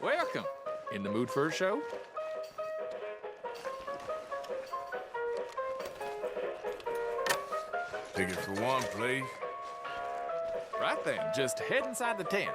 Welcome. In the mood for a show? Ticket for one, please. Right then, just head inside the tent.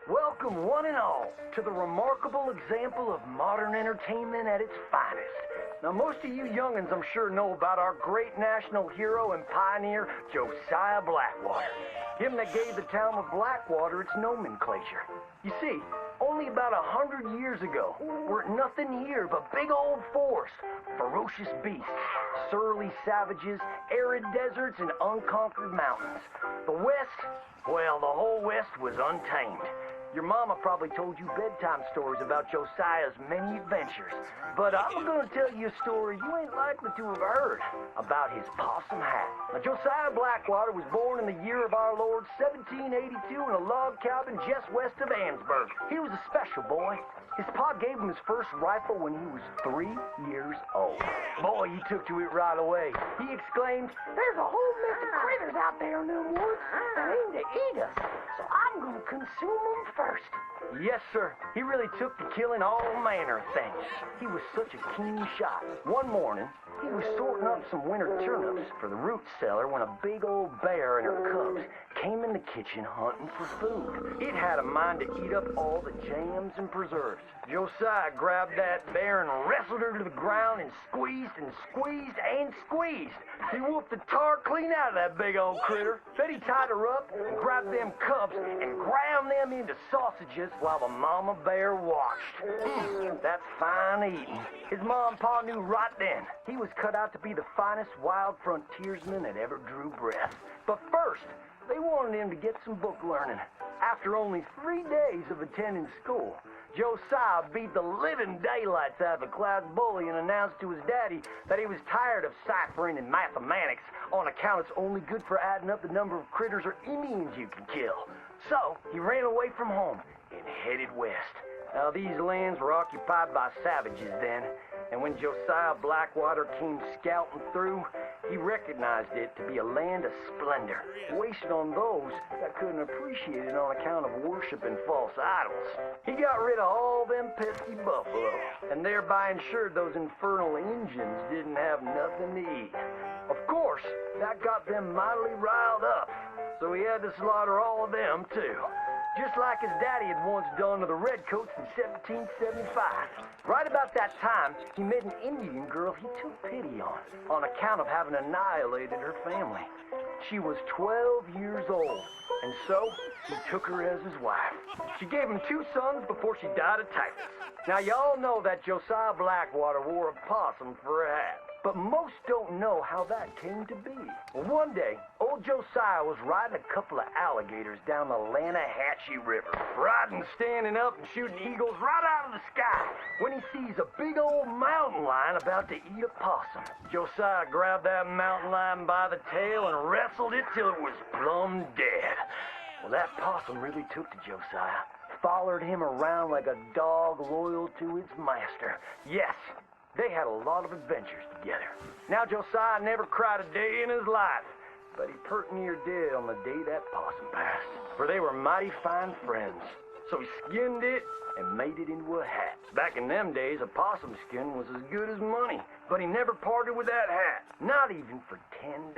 Welcome, one and all, to the remarkable example of modern entertainment at its finest. Now, most of you young'uns, I'm sure, know about our great national hero and pioneer, Josiah Blackwater. Him that gave the town of Blackwater its nomenclature. You see, only about 100 years ago, we're nothing here but big old forest, ferocious beasts, surly savages, arid deserts, and unconquered mountains. The West, well, the whole West was untamed. Your mama probably told you bedtime stories about Josiah's many adventures. But I'm gonna tell you a story you ain't likely to have heard about his possum hat. Now, Josiah Blackwater was born in the year of our Lord 1782 in a log cabin just west of Ansburg. He was a special boy. His pa gave him his first rifle when he was 3 years old. Boy, he took to it right away. He exclaimed, "There's a whole mess of critters out there in them woods that aim to eat us, so I'm gonna consume them first." Yes, sir. He really took to killing all manner of things. He was such a keen shot. One morning, he was sorting up some winter turnips for the root cellar when a big old bear and her cubs came in the kitchen hunting for food. It had a mind to eat up all the jams and preserves. Josiah grabbed that bear and wrestled her to the ground and squeezed and squeezed and squeezed. He whooped the tar clean out of that big old critter. Then he tied her up and grabbed them cubs and ground them into sausages while the mama bear watched. That's fine eating. His mom and pa knew right then he was cut out to be the finest wild frontiersman that ever drew breath. But first, they wanted him to get some book learning. After only 3 days of attending school, Josiah beat the living daylights out of a class bully and announced to his daddy that he was tired of ciphering and mathematics on account it's only good for adding up the number of critters or Indians you can kill. So he ran away from home and headed west. Now, these lands were occupied by savages then, and when Josiah Blackwater came scouting through, he recognized it to be a land of splendor, wasted on those that couldn't appreciate it on account of worshiping false idols. He got rid of all them pesky buffalo, and thereby ensured those infernal Injuns didn't have nothing to eat. Of course, that got them mightily riled up, so he had to slaughter all of them too. Just like his daddy had once done to the Redcoats in 1775. Right about that time, he met an Indian girl he took pity on account of having annihilated her family. She was 12 years old, and so he took her as his wife. She gave him 2 sons before she died of typhus. Now, y'all know that Josiah Blackwater wore a possum for a hat. But most don't know how that came to be. Well, one day, old Josiah was riding a couple of alligators down the Lanahatchee River. Riding, standing up, and shooting eagles right out of the sky when he sees a big old mountain lion about to eat a possum. Josiah grabbed that mountain lion by the tail and wrestled it till it was plumb dead. Well, that possum really took to Josiah. Followed him around like a dog loyal to its master. Yes, they had a lot of adventures together. Now, Josiah never cried a day in his life, but he pert near dead on the day that possum passed, for they were mighty fine friends. So he skinned it and made it into a hat. Back in them days, a possum skin was as good as money, but he never parted with that hat, not even for $10.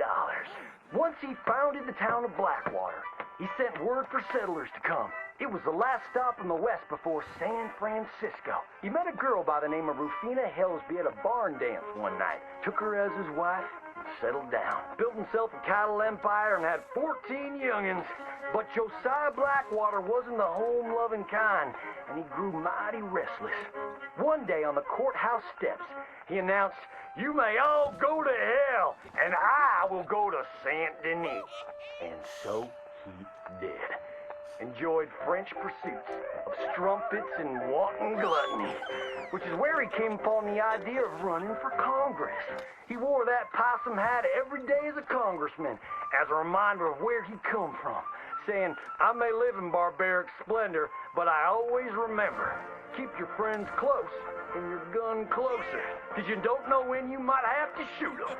Once he founded the town of Blackwater, he sent word for settlers to come. It was the last stop in the west before San Francisco. He met a girl by the name of Rufina Helsby at a barn dance one night, took her as his wife, and settled down. Built himself a cattle empire and had 14 youngins. But Josiah Blackwater wasn't the home-loving kind, and he grew mighty restless. One day on the courthouse steps, he announced, "You may all go to hell, and I will go to Saint Denis." And so he did. Enjoyed French pursuits of strumpets and wanton gluttony, which is where he came upon the idea of running for Congress. He wore that possum hat every day as a congressman, as a reminder of where he come from, saying, I may live in barbaric splendor, but I always remember, keep your friends close and your gun closer, because you don't know when you might have to shoot them.